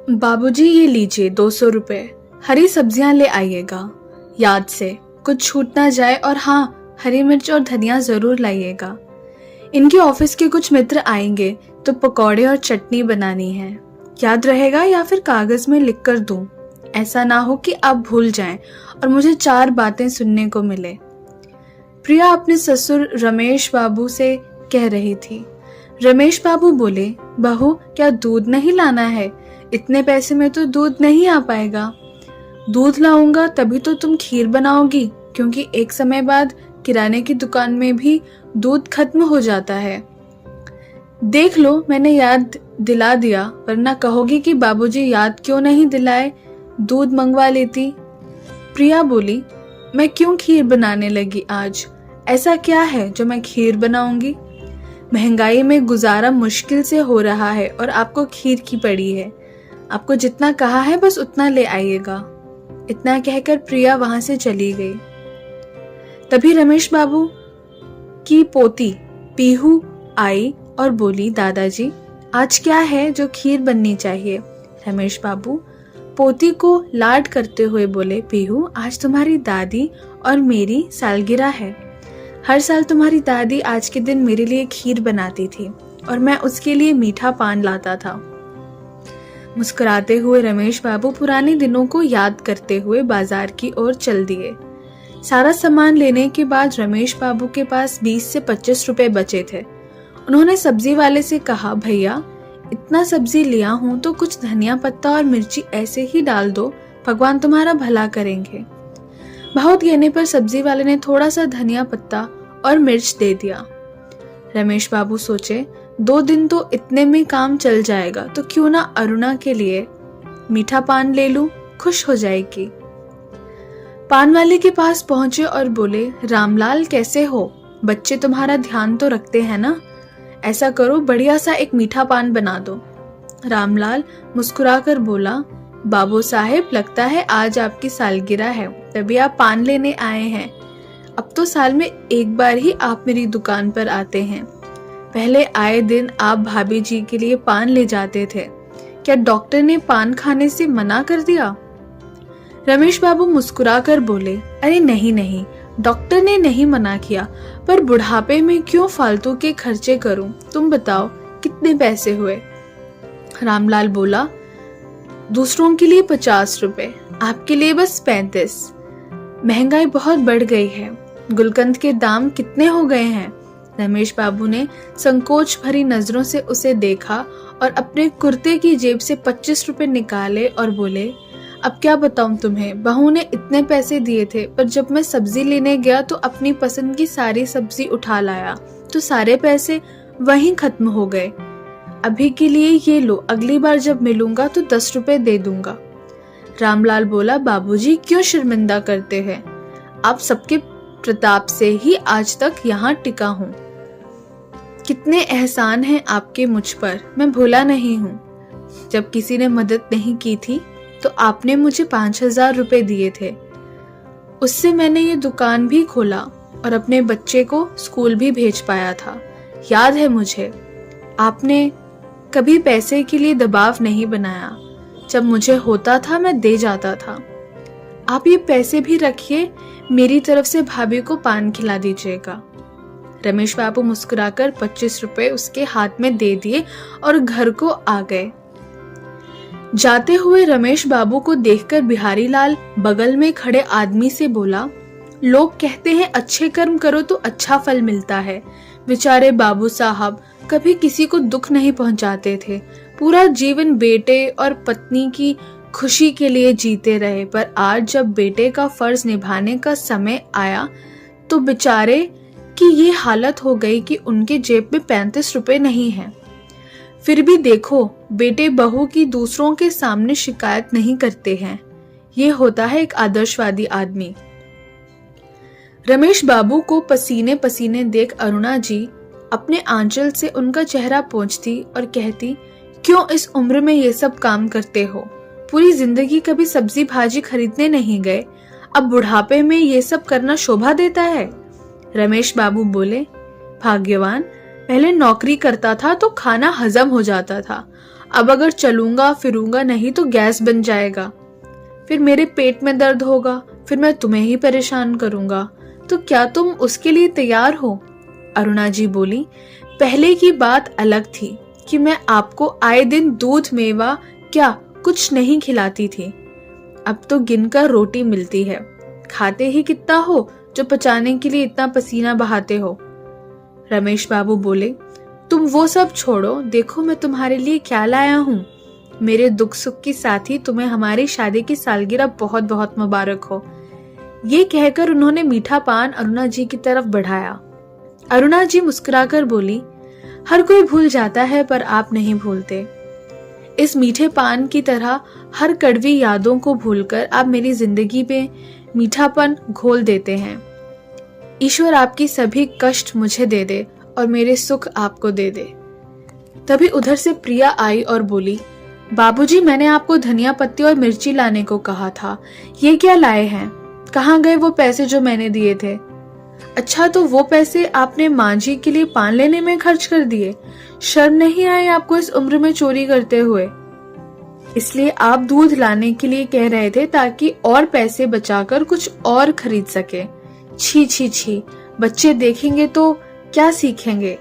बाबूजी, ये लीजिए 200 रुपए। हरी सब्जियां ले आइएगा, याद से कुछ छूट ना जाए। और हाँ, हरी मिर्च और धनिया जरूर लाइएगा। इनके ऑफिस के कुछ मित्र आएंगे तो पकौड़े और चटनी बनानी है। याद रहेगा या फिर कागज में लिख कर दूं? ऐसा ना हो कि आप भूल जाएं और मुझे 4 बातें सुनने को मिले। प्रिया अपने ससुर रमेश बाबू से कह रही थी। रमेश बाबू बोले, बहू क्या दूध नहीं लाना है? इतने पैसे में तो दूध नहीं आ पाएगा। दूध लाऊंगा तभी तो तुम खीर बनाओगी, क्योंकि एक समय बाद किराने की दुकान में भी दूध खत्म हो जाता है। देख लो, मैंने याद दिला दिया, वरना कहोगी कि बाबूजी याद क्यों नहीं दिलाए, दूध मंगवा लेती। प्रिया बोली, मैं क्यों खीर बनाने लगी आज? ऐसा क्या है जो मैं खीर बनाऊंगी? महंगाई में गुजारा मुश्किल से हो रहा है और आपको खीर की पड़ी है। आपको जितना कहा है बस उतना ले आइएगा। इतना कहकर प्रिया वहां से चली गई। तभी रमेश बाबू की पोती पीहू आई और बोली, दादाजी आज क्या है जो खीर बननी चाहिए? रमेश बाबू पोती को लाड करते हुए बोले, पीहू आज तुम्हारी दादी और मेरी सालगिरह है। हर साल तुम्हारी दादी आज के दिन मेरे लिए खीर बनाती थी और मैं उसके लिए मीठा पान लाता था। मुस्कुराते हुए रमेश बाबू पुराने दिनों को याद करते हुए बाजार की ओर चल दिए। सारा सामान लेने के बाद रमेश बाबू के पास 20 से 25 रुपए बचे थे। उन्होंने सब्जी वाले से कहा, भैया इतना सब्जी लिया हूं तो कुछ धनिया पत्ता और मिर्ची ऐसे ही डाल दो, भगवान तुम्हारा भला करेंगे। बहुत कहने पर सब्जी वाले ने थोड़ा सा धनिया पत्ता और मिर्च दे दिया। रमेश बाबू सोचे, 2 दिन तो इतने में काम चल जाएगा, तो क्यों ना अरुणा के लिए मीठा पान ले लूं, खुश हो जाएगी। पान वाले के पास पहुंचे और बोले, रामलाल कैसे हो? बच्चे तुम्हारा ध्यान तो रखते हैं ना? ऐसा करो, बढ़िया सा एक मीठा पान बना दो। रामलाल मुस्कुराकर बोला, बाबू साहेब लगता है आज आपकी सालगिरह है, तभी आप पान लेने आए हैं। अब तो साल में एक बार ही आप मेरी दुकान पर आते हैं। पहले आए दिन आप भाभी जी के लिए पान ले जाते थे। क्या डॉक्टर ने पान खाने से मना कर दिया? रमेश बाबू मुस्कुराकर बोले, अरे नहीं नहीं, डॉक्टर ने नहीं मना किया, पर बुढ़ापे में क्यों फालतू के खर्चे करूं? तुम बताओ कितने पैसे हुए? रामलाल बोला, दूसरों के लिए 50 रुपए, आपके लिए बस 35। महंगाई बहुत बढ़ गई है। गुलकंद के दाम कितने हो गए हैं? रमेश बाबू ने संकोच भरी नजरों से उसे देखा और अपने कुर्ते की जेब से 25 रुपए निकाले और बोले, अब क्या बताऊं तुम्हें, बहू ने इतने पैसे दिए थे, पर जब मैं सब्जी लेने गया तो अपनी पसंद की सारी सब्जी उठा लाया तो सारे पैसे वहीं खत्म हो गए। अभी के लिए ये लो, अगली बार जब मिलूंगा तो 10 रुपए दे दूंगा। रामलाल बोला, बाबूजी क्यों शर्मिंदा करते हैं? आप सबके प्रताप से ही आज तक यहाँ टिका हूँ। कितने एहसान हैं आपके मुझ पर, मैं भूला नहीं हूँ। जब किसी ने मदद नहीं की थी तो आपने मुझे 5000 रुपए दिए थे। उससे मैंने ये दुकान भी खोला और अपने बच्चे को स्कूल भी भेज पाया था। याद है मुझे, आपने कभी पैसे के लिए दबाव नहीं बनाया। जब मुझे होता था मैं दे जाता था। आप ये पैसे भी रखिए, मेरी तरफ से भाभी को पान खिला दीजिएगा। रमेश बाबू मुस्कुराकर 25 रुपए उसके हाथ में दे दिए और घर को आ गए। जाते हुए रमेश बाबू को देखकर बिहारी लाल बगल में खड़े आदमी से बोला, लोग कहते हैं अच्छे कर्म करो तो अच्छा फल मिलता है। बेचारे बाबू साहब कभी किसी को दुख नहीं पहुंचाते थे, पूरा जीवन बेटे और पत्नी की खुशी के लिए जीते रहे, पर आज जब बेटे का फर्ज निभाने का समय आया तो बेचारे की ये हालत हो गई कि उनके जेब में 35 रुपए नहीं है। फिर भी देखो, बेटे बहू की दूसरों के सामने शिकायत नहीं करते हैं। ये होता है एक आदर्शवादी आदमी। रमेश बाबू को पसीने पसीने देख अरुणा जी अपने आंचल से उनका चेहरा पोंछती और कहती, क्यों इस उम्र में ये सब काम करते हो? पूरी जिंदगी कभी सब्जी भाजी खरीदने नहीं गए, अब बुढ़ापे में ये सब करना शोभा देता है? रमेश बाबू बोले, भाग्यवान, पहले नौकरी करता था तो खाना हजम हो जाता था, अब अगर चलूंगा फिरूंगा नहीं तो गैस बन जाएगा, फिर मेरे पेट में दर्द होगा, फिर मैं तुम्हें ही परेशान करूंगा। तो क्या तुम उसके लिए तैयार हो? अरुणा जी बोली, पहले की बात अलग थी कि मैं आपको आए दिन दूध मेवा क्या कुछ नहीं खिलाती थी। अब तो गिनकर रोटी मिलती है। खाते ही कितना हो जो पचाने के लिए इतना पसीना बहाते हो? रमेश बाबू बोले, तुम वो सब छोड़ो, देखो मैं तुम्हारे लिए क्या लाया हूँ। मेरे दुख सुख की साथी, तुम्हें हमारी शादी की सालगिरह बहुत बहुत मुबारक हो। ये कहकर उन्होंने मीठा पान अरुणा जी की तरफ बढ़ाया। अरुणा जी मुस्कुराकर बोली, हर कोई भूल जाता है पर आप नहीं भूलते। इस मीठे पान की तरह हर कड़वी यादों को भूलकर आप मेरी जिंदगी में मीठापन घोल देते हैं। ईश्वर आपकी सभी कष्ट मुझे दे दे और मेरे सुख आपको दे दे। तभी उधर से प्रिया आई और बोली, बाबूजी, मैंने आपको धनिया पत्ती और मिर्ची लाने को कहा था, ये क्या लाए हैं? कहाँ गए वो पैसे जो मैंने दिए थे? अच्छा, तो वो पैसे आपने माँ जी के लिए पान लेने में खर्च कर दिए? शर्म नहीं आई आपको इस उम्र में चोरी करते हुए? इसलिए आप दूध लाने के लिए कह रहे थे ताकि और पैसे बचाकर कुछ और खरीद सके। छी छी छी, बच्चे देखेंगे तो क्या सीखेंगे?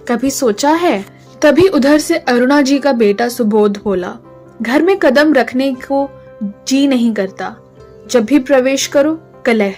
कभी सोचा है? तभी उधर से अरुणा जी का बेटा सुबोध बोला, घर में कदम रखने को जी नहीं करता, जब भी प्रवेश करो कलह।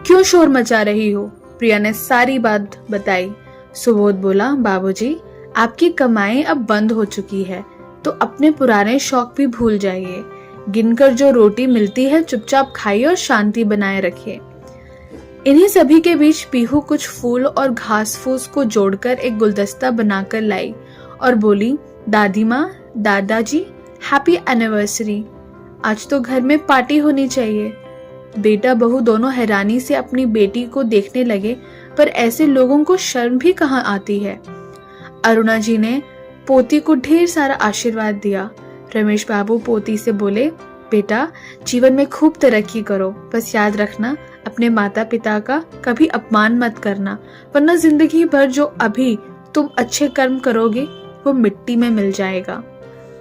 क्यों शोर मचा रही हो? प्रिया ने सारी बात बताई। सुबोध बोला, बाबूजी, आपकी कमाई अब बंद हो चुकी है तो अपने पुराने शौक भी भूल जाइए। गिनकर जो रोटी मिलती है चुपचाप खाइए और शांति बनाए रखिए। इन्हीं सभी के बीच पीहू कुछ फूल और घास फूस को जोड़कर एक गुलदस्ता बनाकर लाई और बोली, दादी माँ, दादाजी, हैप्पी एनिवर्सरी। आज तो घर में पार्टी होनी चाहिए। बेटा बहू दोनों हैरानी से अपनी बेटी को देखने लगे, पर ऐसे लोगों को शर्म भी कहाँ आती है। अरुणा जी ने पोती को ढेर सारा आशीर्वाद दिया। रमेश बाबू पोती से बोले, बेटा, जीवन में खूब तरक्की करो, बस याद रखना अपने माता पिता का कभी अपमान मत करना, वरना जिंदगी भर जो अभी तुम अच्छे कर्म करोगे वो मिट्टी में मिल जाएगा।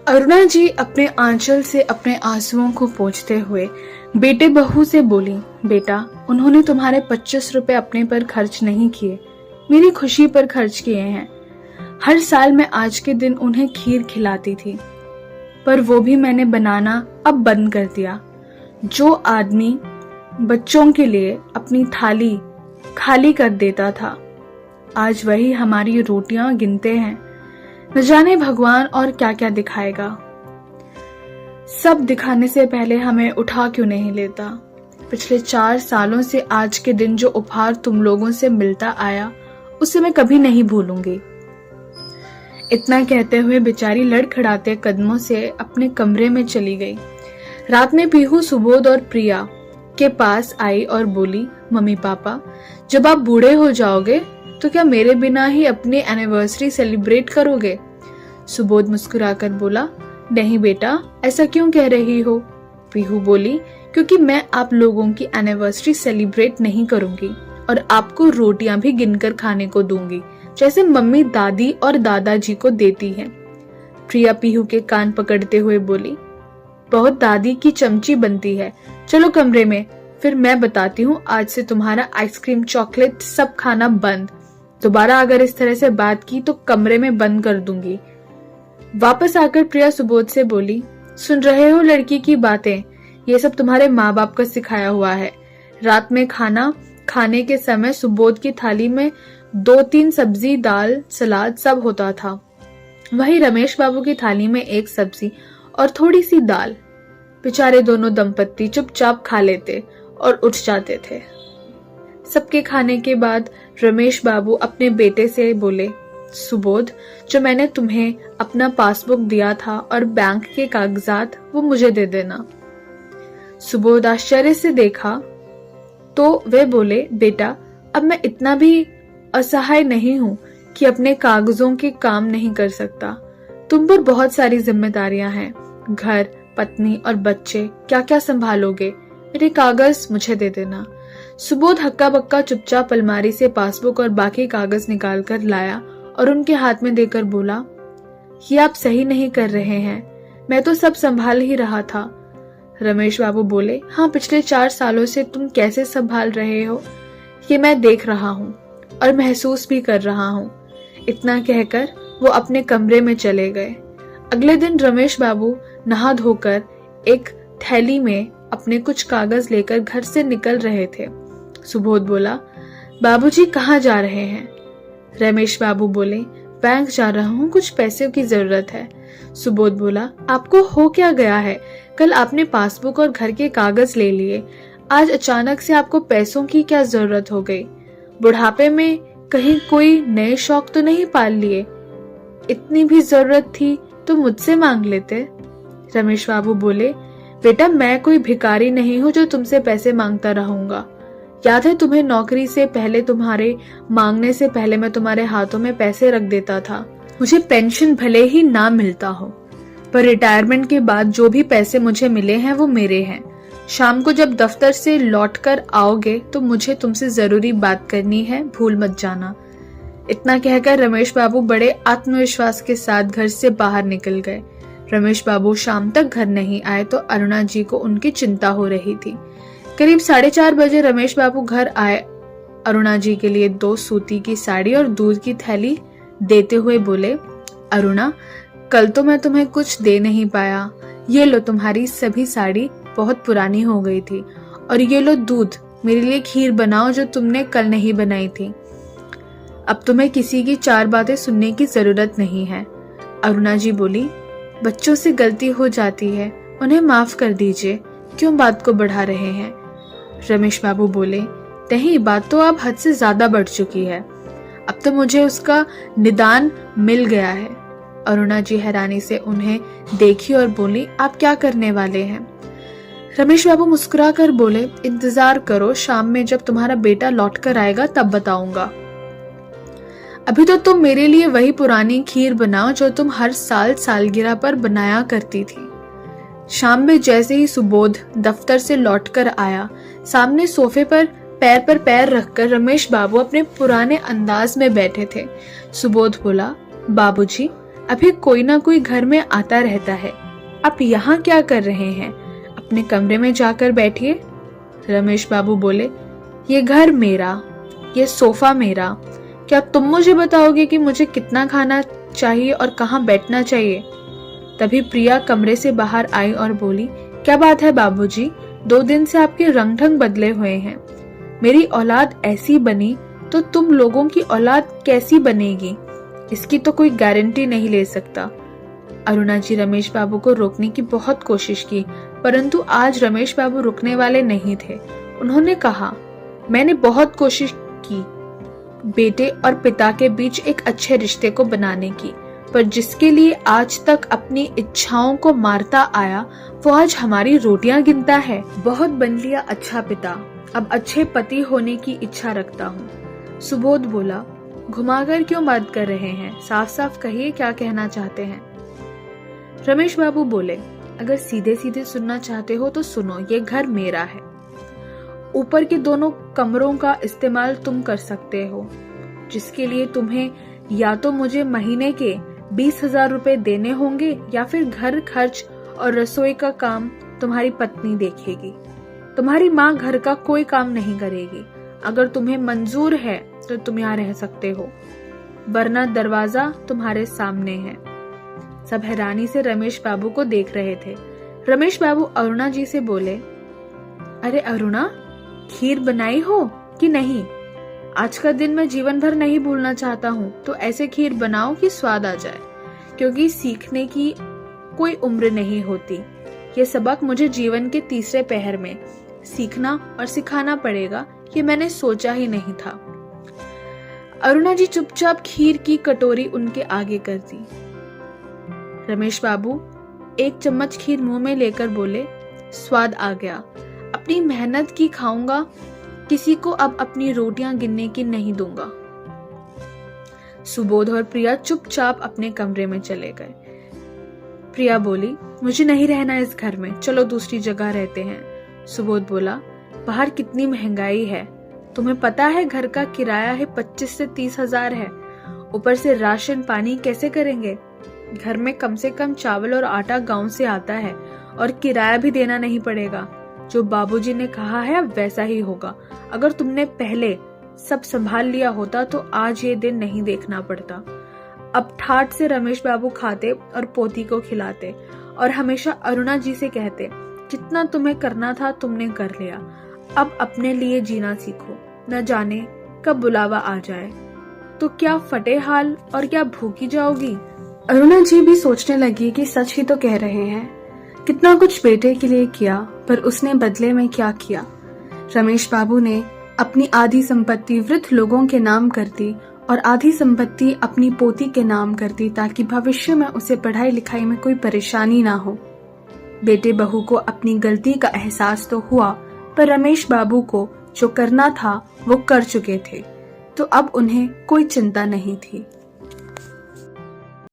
अरुणा जी अपने आंचल से अपने आंसुओं को पोंछते हुए बेटे बहू से बोली, बेटा, उन्होंने तुम्हारे 25 रुपए अपने पर खर्च नहीं किए, मेरी खुशी पर खर्च किए हैं। हर साल मैं आज के दिन उन्हें खीर खिलाती थी, पर वो भी मैंने बनाना अब बंद कर दिया। जो आदमी बच्चों के लिए अपनी थाली खाली कर देता था, आज वही हमारी रोटियां गिनते हैं। न जाने भगवान और क्या क्या दिखाएगा। सब दिखाने से पहले हमें उठा क्यों नहीं लेता? पिछले 4 सालों से आज के दिन जो उपहार तुम लोगों से मिलता आया, उसे मैं कभी नहीं भूलूंगी। इतना कहते हुए बेचारी लड़खड़ाते कदमों से अपने कमरे में चली गई। रात में पीहू सुबोध और प्रिया के पास आई और बोली, मम्मी पापा, जब आप बूढ़े हो जाओगे तो क्या मेरे बिना ही अपनी एनिवर्सरी सेलिब्रेट करोगे? सुबोध मुस्कुराकर बोला, नहीं बेटा, ऐसा क्यों कह रही हो? पीहू बोली, क्योंकि मैं आप लोगों की एनिवर्सरी सेलिब्रेट नहीं करूंगी और आपको रोटियां भी गिनकर खाने को दूंगी, जैसे मम्मी दादी और दादाजी को देती हैं। प्रिया पीहू के कान पकड़ते हुए बोली, बहुत दादी की चमची बनती है, चलो कमरे में, फिर मैं बताती हूँ, आज से तुम्हारा आइसक्रीम चॉकलेट सब खाना बंद। दोबारा अगर इस तरह से बात की तो कमरे में बंद कर दूंगी। वापस आकर प्रिया सुबोध से बोली, सुन रहे हो लड़की की बातें? ये सब तुम्हारे माँ बाप का सिखाया हुआ है। रात में खाना खाने के समय सुबोध की थाली में 2-3 सब्जी, दाल, सलाद सब होता था। वही रमेश बाबू की थाली में 1 सब्जी और थोड़ी सी दाल। बेचारे दोनों दंपत्ति चुपचाप खा लेते और उठ जाते थे। सबके खाने के बाद रमेश बाबू अपने बेटे से बोले, सुबोध, जो मैंने तुम्हें अपना पासबुक दिया था और बैंक के कागजात, वो मुझे दे देना। सुबोध आश्चर्य से देखा तो वे बोले, बेटा, अब मैं इतना भी असहाय नहीं हूँ कि अपने कागजों के काम नहीं कर सकता। तुम पर बहुत सारी जिम्मेदारियां हैं, घर, पत्नी और बच्चे, क्या क्या संभालोगे? मेरे कागज मुझे दे देना। सुबोध हक्का बक्का चुपचाप अलमारी से पासबुक और बाकी कागज निकाल कर लाया और उनके हाथ में देकर बोला, ये आप सही नहीं कर रहे हैं, मैं तो सब संभाल ही रहा था। रमेश बाबू बोले, हाँ, पिछले 4 सालों से तुम कैसे संभाल रहे हो ये मैं देख रहा हूँ और महसूस भी कर रहा हूँ। इतना कहकर वो अपने कमरे में चले गए। अगले दिन रमेश बाबू नहा धोकर एक थैली में अपने कुछ कागज लेकर घर से निकल रहे थे। सुबोध बोला, बाबूजी कहाँ जा रहे हैं? रमेश बाबू बोले, बैंक जा रहा हूँ, कुछ पैसों की जरूरत है। सुबोध बोला, आपको हो क्या गया है? कल आपने पासबुक और घर के कागज ले लिए, आज अचानक से आपको पैसों की क्या जरूरत हो गई? बुढ़ापे में कहीं कोई नए शौक तो नहीं पाल लिए? इतनी भी जरूरत थी तो मुझसे मांग लेते। रमेश बाबू बोले, बेटा, मैं कोई भिखारी नहीं हूँ जो तुमसे पैसे मांगता रहूंगा। याद है तुम्हें, नौकरी से पहले तुम्हारे मांगने से पहले मैं तुम्हारे हाथों में पैसे रख देता था। मुझे पेंशन भले ही ना मिलता हो, पर रिटायरमेंट के बाद जो भी पैसे मुझे मिले हैं वो मेरे हैं। शाम को जब दफ्तर से लौटकर आओगे तो मुझे तुमसे जरूरी बात करनी है, भूल मत जाना। इतना कहकर रमेश बाबू बड़े आत्मविश्वास के साथ घर से बाहर निकल गए। रमेश बाबू शाम तक घर नहीं आए तो अरुणा जी को उनकी चिंता हो रही थी। करीब 4:30 बजे रमेश बाबू घर आए। अरुणा जी के लिए 2 सूती की साड़ी और दूध की थैली देते हुए बोले, अरुणा, कल तो मैं तुम्हें कुछ दे नहीं पाया। ये लो, तुम्हारी सभी साड़ी बहुत पुरानी हो गई थी, और ये लो दूध, मेरे लिए खीर बनाओ जो तुमने कल नहीं बनाई थी। अब तुम्हें किसी की 4 बातें सुनने की जरूरत नहीं है। अरुणा जी बोली, बच्चों से गलती हो जाती है, उन्हें माफ कर दीजिए, क्यों बात को बढ़ा रहे हैं? रमेश बाबू बोले, नहीं, बात तो अब हद से ज्यादा बढ़ चुकी है। अब तो मुझे उसका निदान मिल गया है। अरुणा जी हैरानी से उन्हें देखी और बोली, आप क्या करने वाले हैं? रमेश बाबू मुस्कुरा कर बोले, इंतजार करो, शाम में जब तुम्हारा बेटा लौट कर आएगा तब बताऊंगा। अभी तो तुम मेरे लिए वही पुरानी खीर बनाओ जो तुम हर साल सालगिरह पर बनाया करती थी। शाम में जैसे ही सुबोध दफ्तर से लौटकर आया, सामने सोफे पर पैर रखकर रमेश बाबू अपने पुराने अंदाज में बैठे थे। सुबोध बोला, बाबूजी, अभी कोई ना कोई घर में आता रहता है, आप यहाँ क्या कर रहे हैं? अपने कमरे में जाकर बैठिए। रमेश बाबू बोले, ये घर मेरा, ये सोफा मेरा, क्या तुम मुझे बताओगे कि मुझे कितना खाना चाहिए और कहाँ बैठना चाहिए? तभी प्रिया कमरे से बाहर आई और बोली, क्या बात है बाबूजी, 2 दिन से आपके रंग ढंग बदले हुए हैं। मेरी औलाद ऐसी बनी तो तुम लोगों की औलाद कैसी बनेगी, इसकी तो कोई गारंटी नहीं ले सकता। अरुणा जी रमेश बाबू को रोकने की बहुत कोशिश की, परंतु आज रमेश बाबू रुकने वाले नहीं थे। उन्होंने कहा, मैंने बहुत कोशिश की बेटे और पिता के बीच एक अच्छे रिश्ते को बनाने की, पर जिसके लिए आज तक अपनी इच्छाओं को मारता आया वो आज हमारी रोटियां गिनता है। बहुत बन लिया अच्छा पिता, अब अच्छे पति होने की इच्छा रखता हूँ। सुबोध बोला, घुमाकर क्यों बात कर रहे हैं, साफ साफ कहिए क्या कहना चाहते हैं। रमेश बाबू बोले, अगर सीधे सीधे सुनना चाहते हो तो सुनो, ये घर मेरा है। ऊपर के दोनों कमरों का इस्तेमाल तुम कर सकते हो, जिसके लिए तुम्हें या तो मुझे महीने के 20,000 रुपए देने होंगे या फिर घर खर्च और रसोई का काम तुम्हारी पत्नी देखेगी। तुम्हारी माँ घर का कोई काम नहीं करेगी। अगर तुम्हें मंजूर है तो तुम यहाँ रह सकते हो, वरना दरवाजा तुम्हारे सामने है। सब हैरानी से रमेश बाबू को देख रहे थे। रमेश बाबू अरुणा जी से बोले, अरे अरुणा, खीर बनाई हो कि नहीं? आज का दिन मैं जीवन भर नहीं भूलना चाहता हूँ, तो ऐसे खीर बनाओ कि स्वाद आ जाए, क्योंकि सीखने की कोई उम्र नहीं होती। ये सबक मुझे जीवन के तीसरे पहर में सीखना और सिखाना पड़ेगा, ये मैंने सोचा ही नहीं था। अरुणा जी चुपचाप खीर की कटोरी उनके आगे कर दी। रमेश बाबू 1 चम्मच खीर मुंह में लेकर बोले, स्वाद आ गया, अपनी मेहनत की खाऊंगा, किसी को अब अपनी रोटियां गिनने की नहीं दूंगा। सुबोध और प्रिया चुपचाप अपने कमरे में चले गए। प्रिया बोली, मुझे नहीं रहना इस घर में, चलो दूसरी जगह रहते हैं। सुबोध बोला, बाहर कितनी महंगाई है, तुम्हें पता है घर का किराया है 25 से 30 हजार है, ऊपर से राशन पानी कैसे करेंगे? घर में कम से कम चावल और आटा गांव से आता है और किराया भी देना नहीं पड़ेगा। जो बाबूजी ने कहा है वैसा ही होगा। अगर तुमने पहले सब संभाल लिया होता तो आज ये दिन नहीं देखना पड़ता। अब ठाट से रमेश बाबू खाते और पोती को खिलाते और हमेशा अरुणा जी से कहते, जितना तुम्हें करना था तुमने कर लिया, अब अपने लिए जीना सीखो, न जाने कब बुलावा आ जाए तो क्या फटे हाल और क्या भूखी जाओगी। अरुणा जी भी सोचने लगी कि सच ही तो कह रहे हैं। कितना कुछ बेटे के लिए किया, पर उसने बदले में क्या किया। रमेश बाबू ने अपनी आधी संपत्ति वृद्ध लोगों के नाम कर दी और आधी संपत्ति अपनी पोती के नाम कर दी, ताकि भविष्य में उसे पढ़ाई लिखाई में कोई परेशानी ना हो। बेटे बहू को अपनी गलती का एहसास तो हुआ, पर रमेश बाबू को जो करना था वो कर चुके थे, तो अब उन्हें कोई चिंता नहीं थी।